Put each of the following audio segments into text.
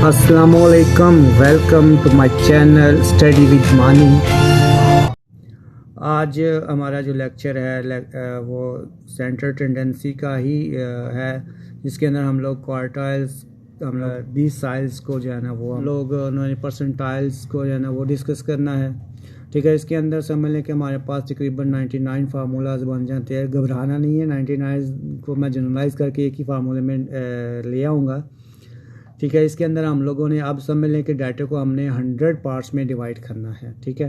अस्सलामुअलैकुम, welcome to my channel study with Mani. आज हमारा जो लेक्चर है वो सेंट्रल टेंडेंसी का ही है, जिसके अंदर हम लोग क्वार्टाइल्स, हम लोग डिसाइल्स को जो है ना वो हम लोग परसेंटाइल्स को जो है ना वो डिस्कस करना है। ठीक है, इसके अंदर समझ लें कि हमारे पास तकरीबन 99 फार्मूलाज बन जाते हैं। घबराना नहीं है, 99 को मैं जनरलाइज़ करके एक ही फार्मूले में ले आऊँगा। ठीक है, इसके अंदर हम लोगों ने अब समझ लें कि डाटा को हमने 100 पार्ट्स में डिवाइड करना है। ठीक है,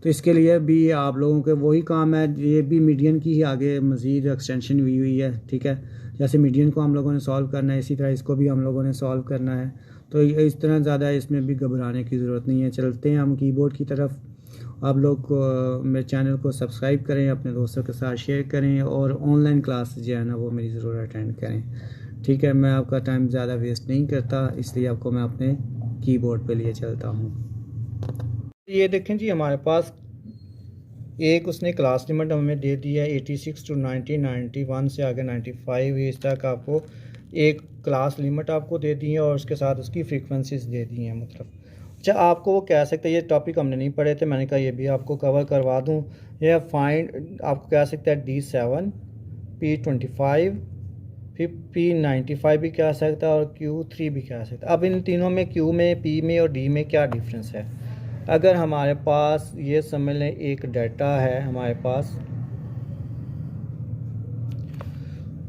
तो इसके लिए भी आप लोगों के वही काम है, ये भी मीडियन की ही आगे मज़ीद एक्सटेंशन हुई है। ठीक है, जैसे मीडियन को हम लोगों ने सॉल्व करना है, इसी तरह इसको भी हम लोगों ने सॉल्व करना है। तो इस तरह ज़्यादा इसमें भी घबराने की ज़रूरत नहीं है। चलते हैं हम कीबोर्ड की तरफ। आप लोग को मेरे चैनल को सब्सक्राइब करें, अपने दोस्तों के साथ शेयर करें और ऑनलाइन क्लास जो है ना वो मेरी ज़रूर अटेंड करें। ठीक है, मैं आपका टाइम ज़्यादा वेस्ट नहीं करता, इसलिए आपको मैं अपने कीबोर्ड पे लिए चलता हूँ। ये देखें जी, हमारे पास एक उसने क्लास लिमिट हमें दे दी है 86 टू 90, 91 से आगे 95, इस तक आपको एक क्लास लिमिट आपको दे दी है और उसके साथ उसकी फ्रीक्वेंसीज दे दी हैं। मतलब अच्छा, आपको वो कह सकते हैं, ये टॉपिक हमने नहीं पढ़े थे, मैंने कहा ये भी आपको कवर करवा दूँ। यह फाइंड आपको कह सकता है D7, P25, फिर P95 भी कह सकता है और Q3 भी कह सकता है। अब इन तीनों में Q में, P में और D में क्या डिफरेंस है? अगर हमारे पास ये समझ लें एक डाटा है हमारे पास,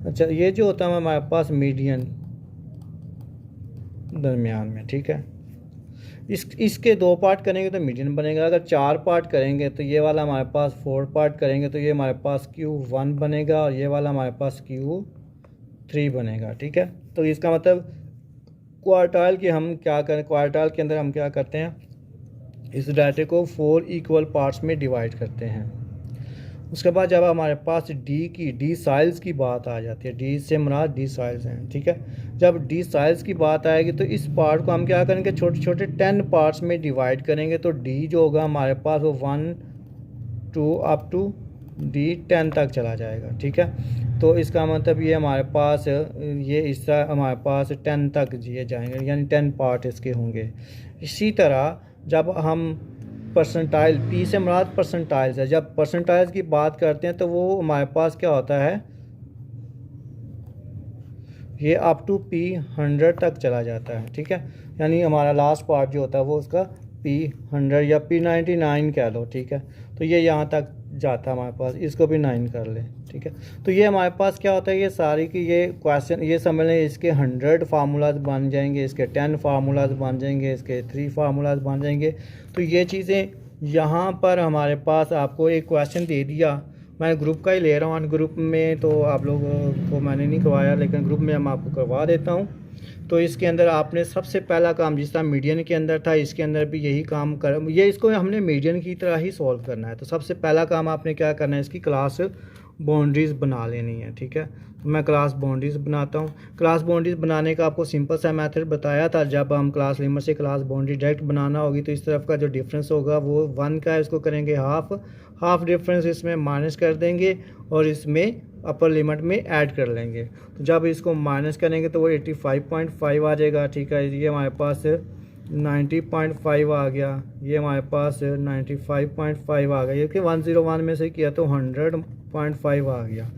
अच्छा ये जो होता है हमारे पास मीडियन दरमियान में। ठीक है, इसके 2 पार्ट करेंगे तो मीडियन बनेगा। अगर 4 पार्ट करेंगे तो ये वाला हमारे पास 4 पार्ट करेंगे तो ये हमारे पास Q1 बनेगा और ये वाला हमारे पास Q3 बनेगा। ठीक है, तो इसका मतलब क्वार्टाइल की हम क्या करें, क्वार्टाइल के अंदर हम क्या करते हैं, इस डाटे को 4 इक्वल पार्ट्स में डिवाइड करते हैं। उसके बाद जब हमारे पास डी साइल्स की बात आ जाती है, डी से मुराद डी साइल्स हैं। ठीक है, जब डी साइल्स की बात आएगी तो इस पार्ट को हम क्या करेंगे, छोटे छोटे 10 पार्ट्स में डिवाइड करेंगे। तो डी जो होगा हमारे पास वो 1 2 अप टू D10 तक चला जाएगा। ठीक है, तो इसका मतलब ये हमारे पास ये हिस्सा हमारे पास 10 तक दिए जाएंगे, यानी 10 पार्ट इसके होंगे। इसी तरह जब हम परसेंटाइल, P से मुराद परसेंटाइल्स है, जब परसेंटाइल्स की बात करते हैं तो वो हमारे पास क्या होता है, ये अप टू P100 तक चला जाता है। ठीक है, यानी हमारा लास्ट पार्ट जो होता है वो उसका P100 या P99 कह लो। ठीक है, तो ये यहाँ तक जाता है हमारे पास, इसको भी 9 कर ले। ठीक है, तो ये हमारे पास क्या होता है, ये सारी की ये क्वेश्चन ये समझ लें, इसके 100 फार्मूलाज बन जाएंगे, इसके 10 फार्मूलाज बन जाएंगे, इसके 3 फार्मूलाज बन जाएंगे। तो ये चीज़ें यहाँ पर हमारे पास आपको एक क्वेश्चन दे दिया, मैं ग्रुप का ही ले रहा हूँ, ग्रुप में तो आप लोगों को मैंने नहीं करवाया, लेकिन ग्रुप में मैं आपको करवा देता हूँ। तो इसके अंदर आपने सबसे पहला काम, जिस तरह मीडियन के अंदर था, इसके अंदर भी यही काम कर, ये इसको हमने मीडियन की तरह ही सॉल्व करना है। तो सबसे पहला काम आपने क्या करना है, इसकी क्लास बाउंड्रीज़ बना लेनी है। ठीक है, तो मैं क्लास बाउंड्रीज़ बनाता हूँ। क्लास बाउंड्रीज़ बनाने का आपको सिंपल सा मेथड बताया था, जब हम क्लास लिमिट से क्लास बाउंड्री डायरेक्ट बनाना होगी तो इस तरफ का जो डिफरेंस होगा वो 1 का है, इसको करेंगे हाफ डिफरेंस इसमें माइनस कर देंगे और इसमें अपर लिमिट में ऐड कर लेंगे। तो जब इसको माइनस करेंगे तो वो 85.5 आ जाएगा। ठीक है, ये हमारे पास 90.5 आ गया, ये हमारे पास 95.5 आ गया, ये कि 101 में से किया तो 100.5 आ गया,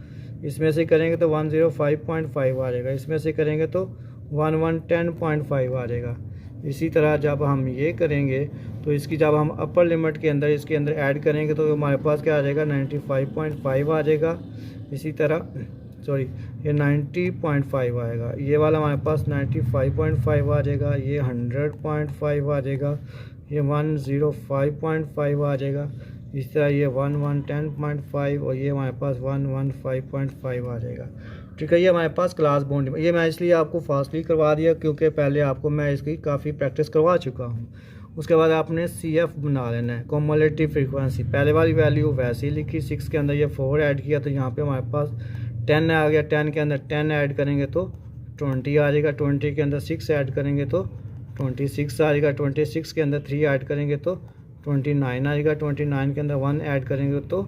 इसमें से करेंगे तो 105.5 आ जाएगा, इसमें से करेंगे तो 1110.5 आ जाएगा। इसी तरह जब हम ये करेंगे तो इसकी जब हम अपर लिमिट के अंदर इसके अंदर ऐड करेंगे तो हमारे पास क्या आ जाएगा, 95.5 आ जाएगा। इसी तरह सॉरी ये 90.5 आएगा, ये वाला हमारे पास 95.5 आ जाएगा, ये 100.5 आ जाएगा, ये 105.5 आ जाएगा, इस तरह ये 1110.5 और ये हमारे पास 115.5 आ जाएगा। ठीक है, ये हमारे पास क्लास बाउंड्री, ये मैं इसलिए आपको फास्टली करवा दिया क्योंकि पहले आपको मैं इसकी काफ़ी प्रैक्टिस करवा चुका हूँ। उसके बाद आपने CF बना लेना है, कॉमुलेटिव फ्रीक्वेंसी। पहले वाली वैल्यू वैसे ही लिखी, 6 के अंदर ये 4 ऐड किया तो यहाँ पे हमारे पास 10 आ गया, 10 के अंदर 10 ऐड करेंगे तो 20 आ जाएगा, 20 के अंदर 6 ऐड करेंगे तो 26 आ जाएगा, 26 के अंदर 3 ऐड करेंगे तो 29 आ जाएगा, 29 के अंदर 1 ऐड करेंगे तो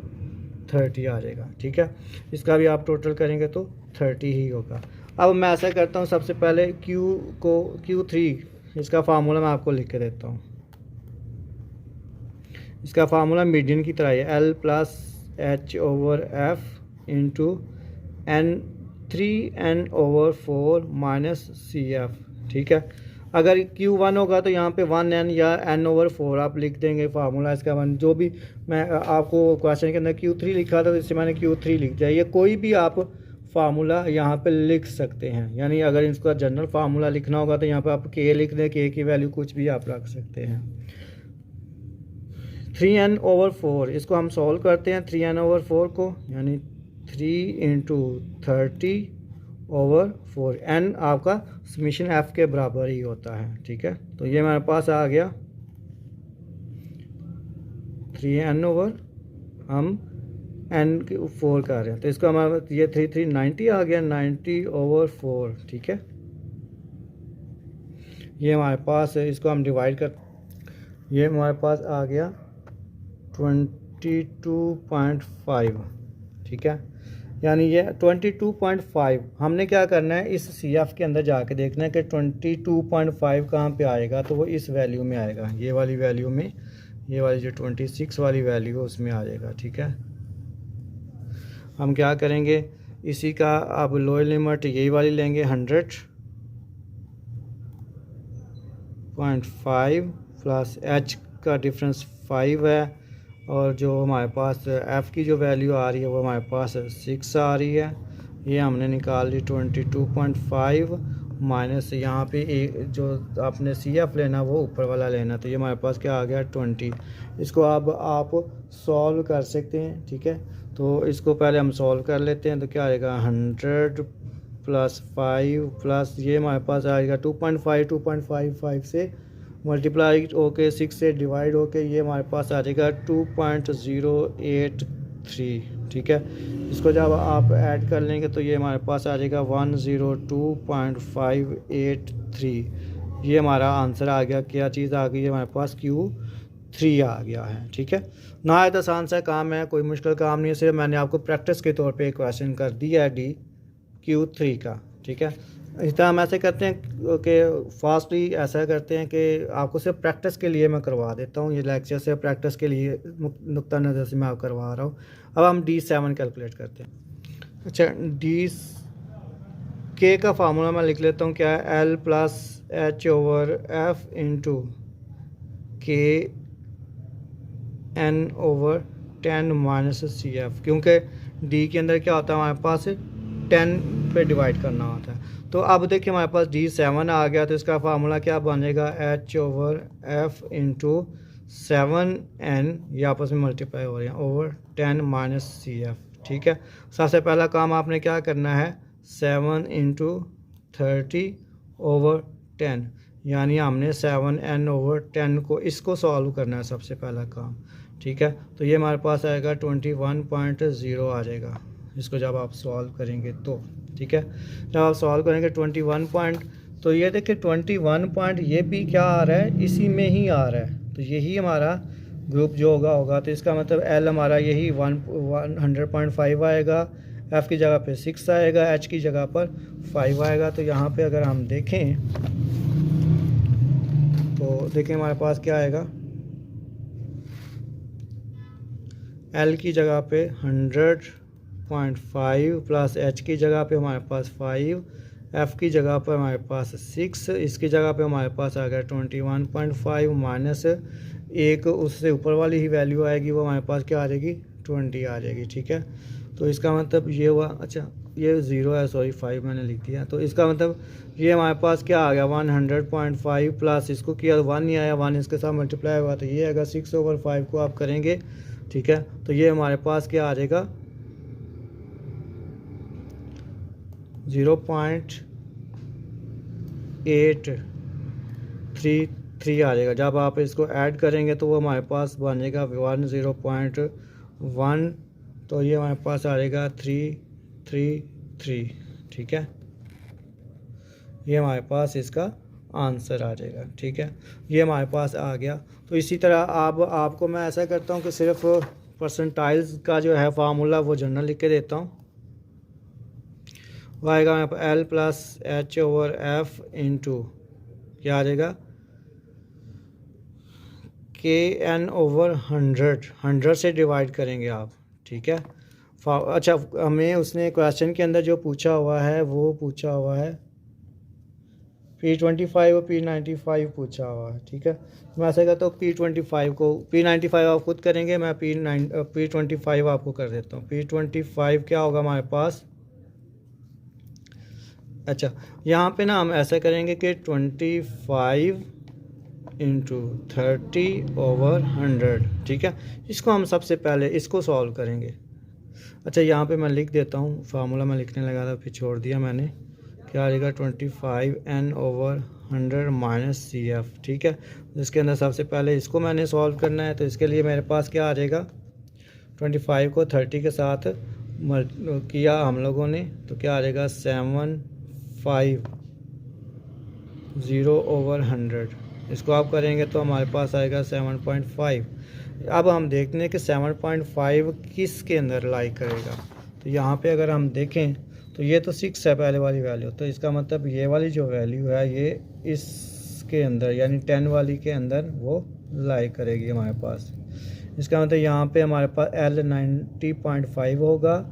30 आ जाएगा। ठीक है, इसका भी आप टोटल करेंगे तो 30 ही होगा। अब मैं ऐसा करता हूँ, सबसे पहले Q3 इसका फार्मूला मैं आपको लिख के देता हूँ। इसका फार्मूला मीडियन की तरह है, L plus H over F into N 3n/4 minus C F. ठीक है, अगर Q1 होगा तो यहाँ पे 1n या n/4 आप लिख देंगे फार्मूला इसका वन। जो भी मैं आपको क्वेश्चन के अंदर Q3 लिखा था तो इससे मैंने Q3 लिख दिया। ये कोई भी आप फार्मूला यहाँ पे लिख सकते हैं, यानी अगर इसका जनरल फार्मूला लिखना होगा तो यहाँ पे आप K लिख दें, K की वैल्यू कुछ भी आप रख सकते हैं। 3n/4 इसको हम सॉल्व करते हैं, 3n/4 को, यानी 3 × 30/4। n आपका समीशन f के बराबर ही होता है। ठीक है, तो ये हमारे पास आ गया 3n/, हम n के 4 कर रहे हैं तो इसका हमारा ये 390 आ गया, 90/4। ठीक है, ये हमारे पास है, इसको हम डिवाइड कर, ये हमारे पास आ गया 22.5। ठीक है, यानी ये 22.5। हमने क्या करना है, इस सी एफ के अंदर जाके देखना है कि 22.5 कहाँ पे आएगा, तो वो इस वैल्यू में आएगा, ये वाली वैल्यू में, ये वाली जो 26 वाली वैल्यू है उसमें आ जाएगा। ठीक है, हम क्या करेंगे, इसी का अब लोअर लिमिट यही वाली लेंगे, 100.5 प्लस एच का डिफरेंस 5 है, और जो हमारे पास f की जो वैल्यू आ रही है वो हमारे पास 6 आ रही है। ये हमने निकाल ली 22.5 माइनस यहाँ पे जो आपने सी एफ लेना वो ऊपर वाला लेना, तो ये हमारे पास क्या आ गया 20। इसको अब आप सॉल्व कर सकते हैं। ठीक है, तो इसको पहले हम सॉल्व कर लेते हैं, तो क्या आएगा 100 प्लस 5 प्लस ये हमारे पास आएगा 2.5 से मल्टीप्लाई होके 6 से डिवाइड होके ये हमारे पास आ जाएगा 2.083। ठीक है, इसको जब आप ऐड कर लेंगे तो ये हमारे पास आ जाएगा 102.583। ये हमारा आंसर आ गया। क्या चीज़ आ गई है हमारे पास, Q3 आ गया है। ठीक है, नहायत आसान सा काम है, कोई मुश्किल काम नहीं है, सिर्फ मैंने आपको प्रैक्टिस के तौर पे क्वेश्चन कर दिया है Q3 का। ठीक है, इस तरह हम ऐसे करते हैं कि फास्टली ऐसा करते हैं कि आपको सिर्फ प्रैक्टिस के लिए मैं करवा देता हूँ, ये लेक्चर सिर्फ प्रैक्टिस के लिए नुक्ता नज़र से मैं आपको करवा रहा हूँ। अब हम D7 कैलकुलेट करते हैं। अच्छा, K का फार्मूला मैं लिख लेता हूँ, क्या है, L plus H over F into KN/10 minus C F, क्योंकि D के अंदर क्या होता है हमारे पास 10 पे डिवाइड करना होता है। तो अब देखिए हमारे पास D7 आ गया, तो इसका फार्मूला क्या बनेगा, H over F into 7n, ये आपस में मल्टीप्लाई हो रहे हैं, ओवर 10 माइनस सी एफ। ठीक है, सबसे पहला काम आपने क्या करना है, 7 × 30/10, यानी हमने 7n/10 को इसको सॉल्व करना है सबसे पहला काम। ठीक है, तो ये हमारे पास आएगा 21.0 आ जाएगा, इसको जब आप सॉल्व करेंगे तो। ठीक है, जब आप सॉल्व करेंगे 21 पॉइंट, तो ये देखिए 21 पॉइंट ये भी क्या आ रहा है, इसी में ही आ रहा है, तो यही हमारा ग्रुप जो होगा तो इसका मतलब L हमारा यही 100.5 आएगा, F की जगह पे 6 आएगा, H की जगह पर 5 आएगा। तो यहाँ पे अगर हम देखें तो देखें हमारे पास क्या आएगा, L की जगह पे 100.5 प्लस H की जगह पे हमारे पास 5, F की जगह पर हमारे पास 6, इसकी जगह पे हमारे पास आ गया 21.5 माइनस एक उससे ऊपर वाली ही वैल्यू आएगी, वो हमारे पास क्या आ जाएगी, 20 आ जाएगी। ठीक है, तो इसका मतलब ये हुआ, अच्छा ये 0 है, सॉरी 5 मैंने लिख दिया, तो इसका मतलब ये हमारे पास क्या आ गया 100.5 प्लस इसको किया 1 नहीं आया, 1 इसके साथ मल्टीप्लाई हुआ, तो ये आएगा 6/5 को आप करेंगे। ठीक है, तो ये हमारे पास क्या आ जाएगा 0.833 आ जाएगा। जब आप इसको ऐड करेंगे तो वो हमारे पास बनेगा 10.1, तो ये हमारे पास आ जाएगा 333। ठीक है, ये हमारे पास इसका आंसर आ जाएगा। ठीक है, ये हमारे पास आ गया। तो इसी तरह आपको मैं ऐसा करता हूँ कि सिर्फ परसेंटाइल्स का जो है फार्मूला वो जनरल लिख के देता हूँ, वो आएगा मेरे पास L plus H over F into क्या आ जाएगा kn/100, 100 से डिवाइड करेंगे आप, ठीक है। अच्छा, हमें उसने क्वेश्चन के अंदर जो पूछा हुआ है वो पूछा हुआ है P25 और P95 पूछा हुआ है, ठीक है। मैं ऐसा कहता हूँ P25 को, P95 आप खुद करेंगे, मैं P25 आपको कर देता हूँ। P25 क्या होगा हमारे पास। अच्छा, यहाँ पे ना हम ऐसा करेंगे कि 25 इंटू 30/100, ठीक है। इसको हम सबसे पहले इसको सॉल्व करेंगे। अच्छा, यहाँ पे मैं लिख देता हूँ, फार्मूला मैं लिखने लगा था फिर छोड़ दिया मैंने। क्या आ जाएगा 25n/100 माइनस CF, ठीक है। इसके अंदर सबसे पहले इसको मैंने सॉल्व करना है, तो इसके लिए मेरे पास क्या आ जाएगा, 25 को 30 के साथ किया हम लोगों ने, तो क्या आ जाएगा 750/100। इसको आप करेंगे तो हमारे पास आएगा 7.5। अब हम देखते हैं कि 7.5 किसके अंदर लाई करेगा। तो यहाँ पे अगर हम देखें तो ये तो 6 है पहले वाली वैल्यू, तो इसका मतलब ये वाली जो वैल्यू है ये इसके अंदर यानी 10 वाली के अंदर वो लाई करेगी हमारे पास। इसका मतलब यहाँ पे हमारे पास L 90.5 होगा,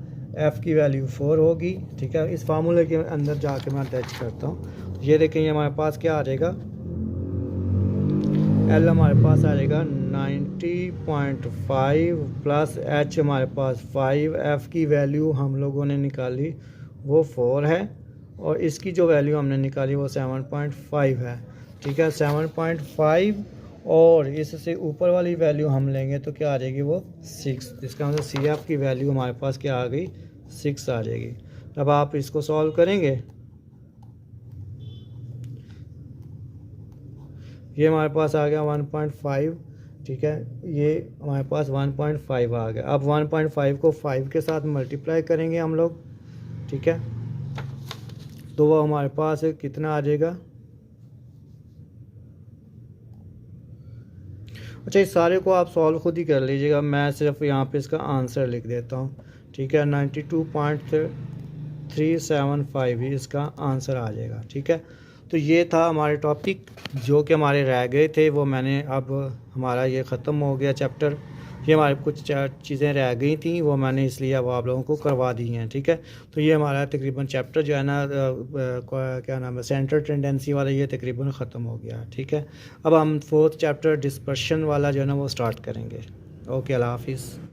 F की वैल्यू 4 होगी, ठीक है। इस फार्मूले के अंदर जाके मैं अटैच करता हूँ, तो ये देखेंगे हमारे पास क्या आ जाएगा, L हमारे पास आ जाएगा 90.5 प्लस H हमारे पास 5, F की वैल्यू हम लोगों ने निकाली वो 4 है, और इसकी जो वैल्यू हमने निकाली वो 7.5 है, ठीक है। 7.5 और इससे ऊपर वाली वैल्यू हम लेंगे तो क्या आ जाएगी वो 6। इसका मतलब CF की वैल्यू हमारे पास क्या आ गई, 6 आ जाएगी। अब आप इसको सॉल्व करेंगे, ये हमारे पास आ गया 1.5, ठीक है। ये हमारे पास 1.5 आ गया। अब 1.5 को 5 के साथ मल्टीप्लाई करेंगे हम लोग, ठीक है, तो वो हमारे पास कितना आ जाएगा। अच्छा, इस सारे को आप सॉल्व खुद ही कर लीजिएगा, मैं सिर्फ यहाँ पे इसका आंसर लिख देता हूँ, ठीक है। 92.375 ही इसका आंसर आ जाएगा, ठीक है। तो ये था हमारे टॉपिक जो कि हमारे रह गए थे, वो मैंने अब हमारा ये ख़त्म हो गया चैप्टर। ये हमारे कुछ चीज़ें रह गई थी वो मैंने इसलिए अब आप लोगों को करवा दी हैं, ठीक है। तो ये हमारा तकरीबन चैप्टर जो है ना क्या नाम है, सेंटर टेंडेंसी वाला, ये तकरीबन ख़त्म हो गया, ठीक है। अब हम 4th चैप्टर डिस्पर्शन वाला जो है ना वो स्टार्ट करेंगे। ओके, अल्लाह हाफिज़।